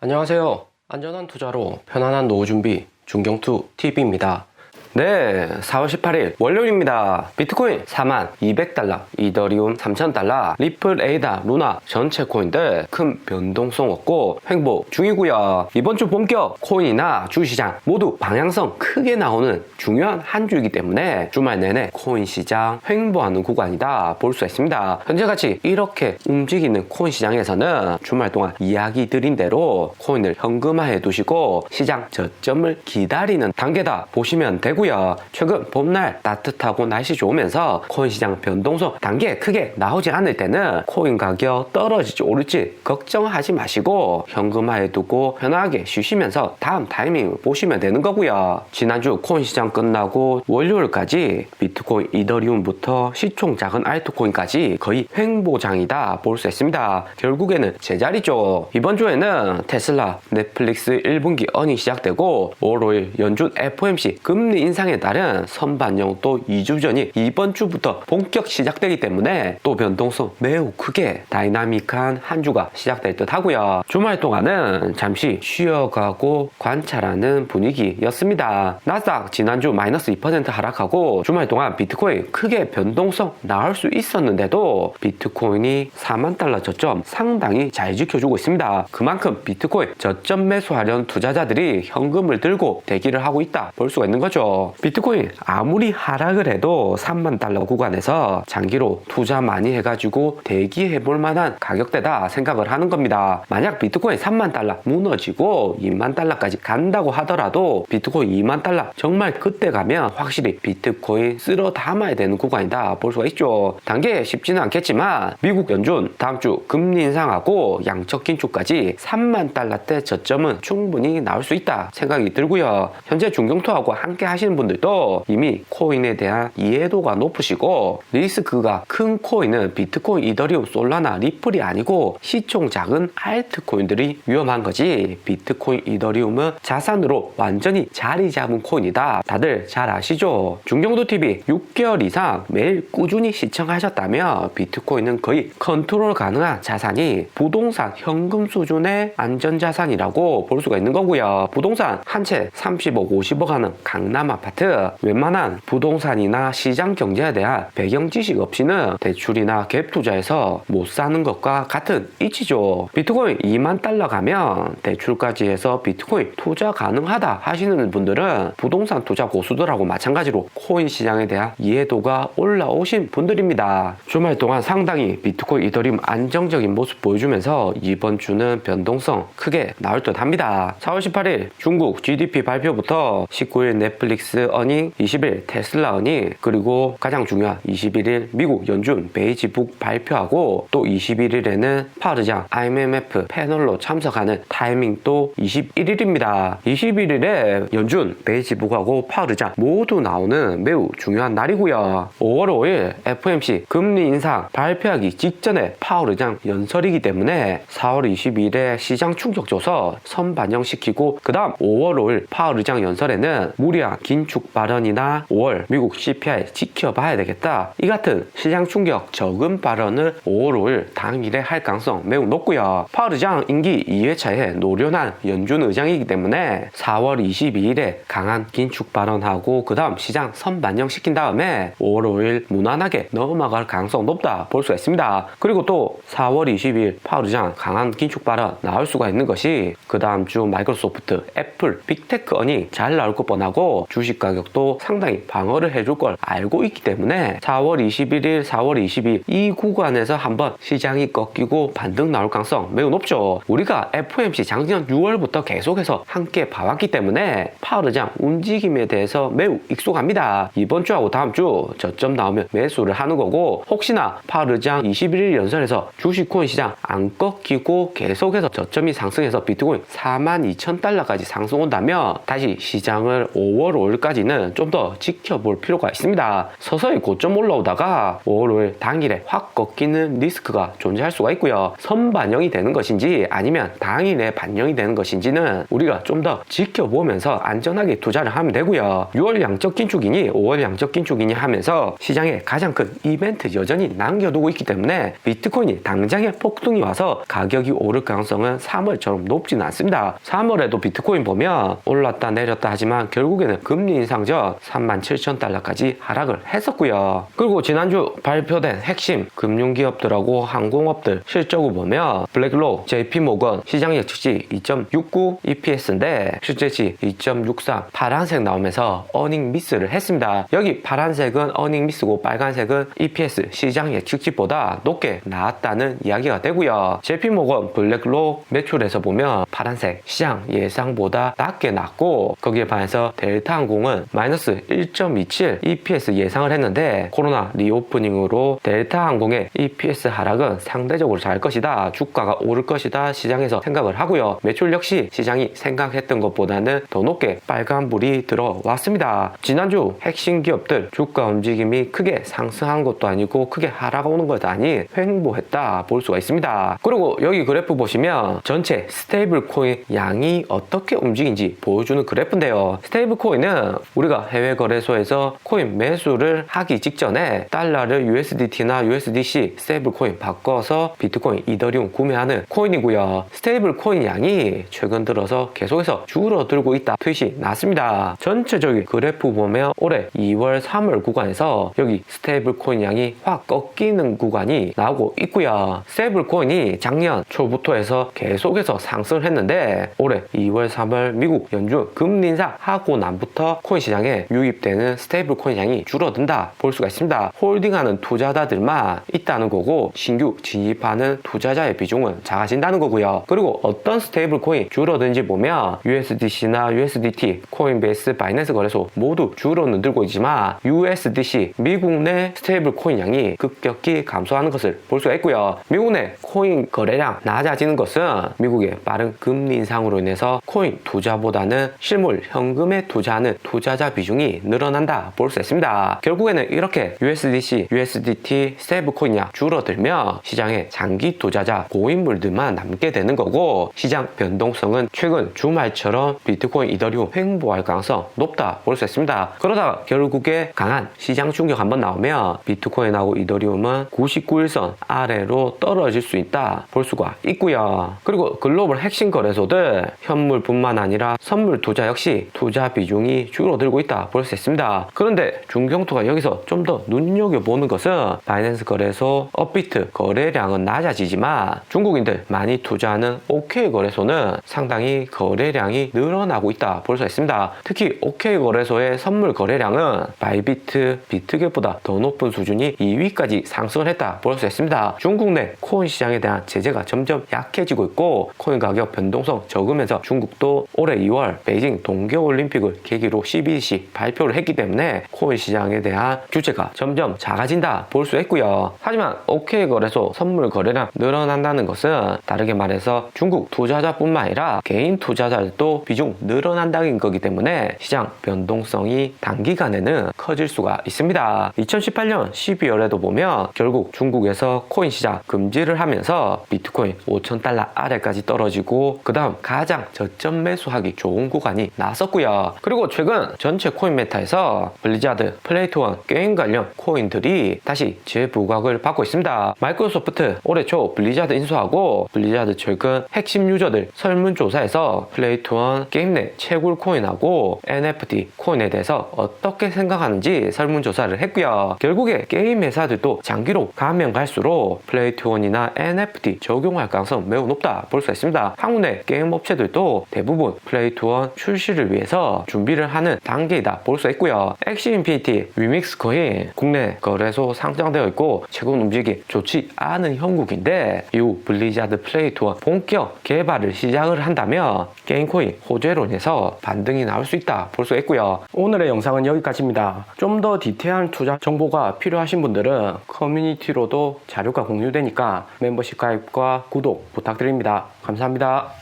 안녕하세요. 안전한 투자로 편안한 노후 준비 중경투 TV입니다. 네, 4월 18일 월요일입니다. 비트코인 4200달러, 이더리움 3000달러, 리플, 에이다, 루나 전체 코인들 큰 변동성 없고 횡보 중이고요. 이번 주 본격 코인이나 주시장 모두 방향성 크게 나오는 중요한 한 주이기 때문에 주말 내내 코인 시장 횡보하는 구간이다 볼 수 있습니다. 현재같이 이렇게 움직이는 코인 시장에서는 주말 동안 이야기 드린 대로 코인을 현금화해 두시고 시장 저점을 기다리는 단계다 보시면 되고요. 최근 봄날 따뜻하고 날씨 좋으면서 코인 시장 변동성 단계 크게 나오지 않을 때는 코인 가격 떨어질지 오를지 걱정하지 마시고 현금화해 두고 편하게 쉬시면서 다음 타이밍을 보시면 되는 거고요. 지난주 코인 시장 끝나고 월요일까지 비트코인, 이더리움부터 시총 작은 알트코인까지 거의 횡보장이다 볼 수 있습니다. 결국에는 제자리죠. 이번 주에는 테슬라, 넷플릭스 1분기 어닝 시작되고 5월 5일 연준 FOMC 금리 인상에 따른 선반영 또 2주 전이 이번 주부터 본격 시작되기 때문에 또 변동성 매우 크게 다이나믹한 한 주가 시작될 듯 하고요. 주말 동안은 잠시 쉬어가고 관찰하는 분위기였습니다. 나스닥 지난주 마이너스 2% 하락하고 주말 동안 비트코인 크게 변동성 나올 수 있었는데도 비트코인이 4만 달러 저점 상당히 잘 지켜주고 있습니다. 그만큼 비트코인 저점 매수하려는 투자자들이 현금을 들고 대기를 하고 있다 볼 수가 있는 거죠. 비트코인 아무리 하락을 해도 3만 달러 구간에서 장기로 투자 많이 해가지고 대기해볼 만한 가격대다 생각을 하는 겁니다. 만약 비트코인 3만 달러 무너지고 2만 달러까지 간다고 하더라도 비트코인 2만 달러 정말 그때 가면 확실히 비트코인 쓸어 담아야 되는 구간이다 볼 수가 있죠. 단계 쉽지는 않겠지만 미국 연준 다음 주 금리 인상하고 양적 긴축까지 3만 달러대 저점은 충분히 나올 수 있다 생각이 들고요. 현재 중경투하고 함께 하시는 분들도 이미 코인에 대한 이해도가 높으시고 리스크가 큰 코인은 비트코인, 이더리움, 솔라나, 리플이 아니고 시총 작은 알트코인들이 위험한 거지 비트코인, 이더리움은 자산으로 완전히 자리 잡은 코인이다 다들 잘 아시죠? 중경투TV 6개월 이상 매일 꾸준히 시청하셨다면 비트코인은 거의 컨트롤 가능한 자산이 부동산 현금 수준의 안전자산이라고 볼 수가 있는 거고요. 부동산 한 채 30억, 50억 하는 강남 아파트 웬만한 부동산이나 시장 경제에 대한 배경 지식 없이는 대출이나 갭 투자에서 못 사는 것과 같은 이치죠. 비트코인 2만 달러 가면 대출까지 해서 비트코인 투자 가능하다 하시는 분들은 부동산 투자 고수들하고 마찬가지로 코인 시장에 대한 이해도가 올라오신 분들입니다. 주말 동안 상당히 비트코인, 이더리움 안정적인 모습 보여주면서 이번 주는 변동성 크게 나올 듯 합니다. 4월 18일 중국 GDP 발표부터 19일 넷플릭스 어닝, 20일 테슬라 어닝, 그리고 가장 중요한 21일 미국 연준 베이지북 발표하고 또 21일에는 파르장 IMF 패널로 참석하는 타이밍도 21일입니다. 21일에 연준 베이지북하고 파르장 모두 나오는 매우 중요한 날이고요. 5월 5일 FOMC 금리 인상 발표하기 직전에 파르장 연설이기 때문에 4월 22일에 시장 충격줘서 선반영시키고 그 다음 5월 5일 파르장 연설에는 무리한 긴축 발언이나 5월 미국 CPI 지켜봐야 되겠다 이 같은 시장 충격 적은 발언을 5월 5일 당일에 할 가능성 매우 높고요. 파월 의장 임기 2회차에 노련한 연준 의장이기 때문에 4월 22일에 강한 긴축 발언하고 그 다음 시장 선반영시킨 다음에 5월 5일 무난하게 넘어갈 가능성 높다 볼 수가 있습니다. 그리고 또 4월 22일 파월 의장 강한 긴축 발언 나올 수가 있는 것이 그 다음 주 마이크로소프트, 애플, 빅테크 어닝 잘 나올 것 뻔하고 주식 가격도 상당히 방어를 해줄 걸 알고 있기 때문에 4월 21일, 4월 22일 이 구간에서 한번 시장이 꺾이고 반등 나올 가능성 매우 높죠. 우리가 FOMC 작년 6월부터 계속해서 함께 봐왔기 때문에 파월 의장 움직임에 대해서 매우 익숙합니다. 이번 주하고 다음 주 저점 나오면 매수를 하는 거고 혹시나 파월 의장 21일 연설에서 주식 코인 시장 안 꺾이고 계속해서 저점이 상승해서 비트코인 42,000달러까지 상승 온다면 다시 시장을 5월 5일 5월까지는 좀 더 지켜볼 필요가 있습니다. 서서히 고점 올라오다가 5월 5일 당일에 확 꺾이는 리스크가 존재할 수가 있고요. 선반영이 되는 것인지 아니면 당일에 반영이 되는 것인지는 우리가 좀 더 지켜보면서 안전하게 투자를 하면 되고요. 6월 양적 긴축이니 5월 양적 긴축이니 하면서 시장에 가장 큰 이벤트 여전히 남겨두고 있기 때문에 비트코인이 당장에 폭등이 와서 가격이 오를 가능성은 3월처럼 높지는 않습니다. 3월에도 비트코인 보면 올랐다 내렸다 하지만 결국에는 금리 인상 전 37,000달러까지 하락을 했었고요. 그리고 지난주 발표된 핵심 금융기업들하고 항공업들 실적을 보면 블랙록, JP모건 시장 예측치 2.69 EPS인데 실제치 2.63 파란색 나오면서 어닝 미스를 했습니다. 여기 파란색은 어닝 미스고 빨간색은 EPS 시장 예측치보다 높게 나왔다는 이야기가 되고요. JP모건 블랙록 매출에서 보면 파란색 시장 예상보다 낮게 났고 거기에 반해서 델타항공은 마이너스 1.27 EPS 예상을 했는데 코로나 리오프닝으로 델타항공의 EPS 하락은 상대적으로 잘 것이다. 주가가 오를 것이다. 시장에서 생각을 하고요. 매출 역시 시장이 생각했던 것보다는 더 높게 빨간불이 들어왔습니다. 지난주 핵심 기업들 주가 움직임이 크게 상승한 것도 아니고 크게 하락오는 것도 아닌 횡보했다 볼 수가 있습니다. 그리고 여기 그래프 보시면 전체 스테이블 코인 양이 어떻게 움직인지 보여주는 그래프인데요. 스테이블 코인은 우리가 해외 거래소에서 코인 매수를 하기 직전에 달러를 USDT나 USDC 스테이블 코인 바꿔서 비트코인, 이더리움 구매하는 코인이고요. 스테이블 코인 양이 최근 들어서 계속해서 줄어들고 있다 트윗이 났습니다. 전체적인 그래프 보면 올해 2월, 3월 구간에서 여기 스테이블 코인 양이 확 꺾이는 구간이 나오고 있고요. 스테이블 코인이 작년 초부터 해서 계속해서 상승을 했는데 올해 2월, 3월 미국 연준 금리 인상 하고 난부터 코인 시장에 유입되는 스테이블 코인 양이 줄어든다 볼 수가 있습니다. 홀딩하는 투자자들만 있다는 거고 신규 진입하는 투자자의 비중은 작아진다는 거고요. 그리고 어떤 스테이블 코인 줄어든지 보면 USDC나 USDT, 코인베이스, 바이낸스 거래소 모두 줄어들고 있지만 USDC, 미국 내 스테이블 코인 양이 급격히 감소하는 것을 볼 수가 있고요. 미국 내 코인 거래량 낮아지는 것은 미국의 빠른 금리 인상으로 인해서 코인 투자보다는 실물 현금에 투자하는 투자자 비중이 늘어난다 볼 수 있습니다. 결국에는 이렇게 USDC, USDT, 스테이블 코인 양 줄어들며 시장에 장기 투자자 고인물들만 남게 되는 거고 시장 변동성은 최근 주말처럼 비트코인, 이더리움 횡보할 가능성 높다 볼 수 있습니다. 그러다가 결국에 강한 시장 충격 한번 나오면 비트코인하고 이더리움은 99일선 아래로 떨어질 수 있다 볼 수가 있고요. 그리고 글로벌 핵심 거래소들 현물뿐만 아니라 선물 투자 역시 투자 비중이 줄어들고 있다 볼 수 있습니다. 그런데 중경투가 여기서 좀 더 눈여겨보는 것은 바이낸스 거래소, 업비트 거래량은 낮아지지만 중국인들 많이 투자하는 OK 거래소는 상당히 거래량이 늘어나고 있다 볼 수 있습니다. 특히 OK 거래소의 선물 거래량은 바이비트, 비트겟보다 더 높은 수준이 2위까지 상승을 했다 볼 수 있습니다. 중국 내 코인 시장에 대한 제재가 점점 약해지고 있고 코인 가격 변동성 적으면서 중국도 올해 2월 베이징 동계올림픽을 계기로 CBDC 발표를 했기 때문에 코인 시장에 대한 규제가 점점 작아진다 볼 수 있고요. 하지만 OK 거래소 선물 거래량 늘어난다는 것은 다르게 말해서 중국 투자자뿐만 아니라 개인 투자자들도 비중 늘어난다는 거기 때문에 시장 변동성이 단기간에는 커질 수가 있습니다. 2018년 12월에도 보면 결국 중국에서 코인 시장 금지를 하면서 비트코인 5,000달러 아래까지 떨어지고 그 다음 가장 저점 매수하기 좋은 구간이 나왔었고요. 그리고 최근 전체 코인 메타에서 블리자드, 플레이토원 게임 관련 코인들이 다시 재부각을 받고 있습니다. 마이크로소프트 올해 초 블리자드 인수하고 블리자드 최근 핵심 유저들 설문조사에서 플레이토원 게임 내 채굴 코인하고 NFT 코인에 대해서 어떻게 생각하는지 설문조사를 했고요. 결국에 게임 회사들도 장기로 가면 갈수록 플레이토원이나 NFT 적용할 가능성 매우 높다 볼 수 있습니다. 한국 내 게임 업체들도 대부분 플레이토원 출시를 위해서 준비를 하는 단계이다 볼 수 있고요. 엑시 인피니티, 위믹스 코인 국내 거래소 상장되어 있고 최근 움직임이 좋지 않은 형국인데 이후 블리자드 플레이토원 본격 개발을 시작을 한다면 게임코인 호재로 인해서 반등이 나올 수 있다 볼 수 있고요. 오늘의 영상은 여기까지입니다. 좀 더 디테일한 투자 정보가 필요하신 분들은 커뮤니티로도 자료가 공유되니까 멤버십 가입과 구독 부탁드립니다. 감사합니다.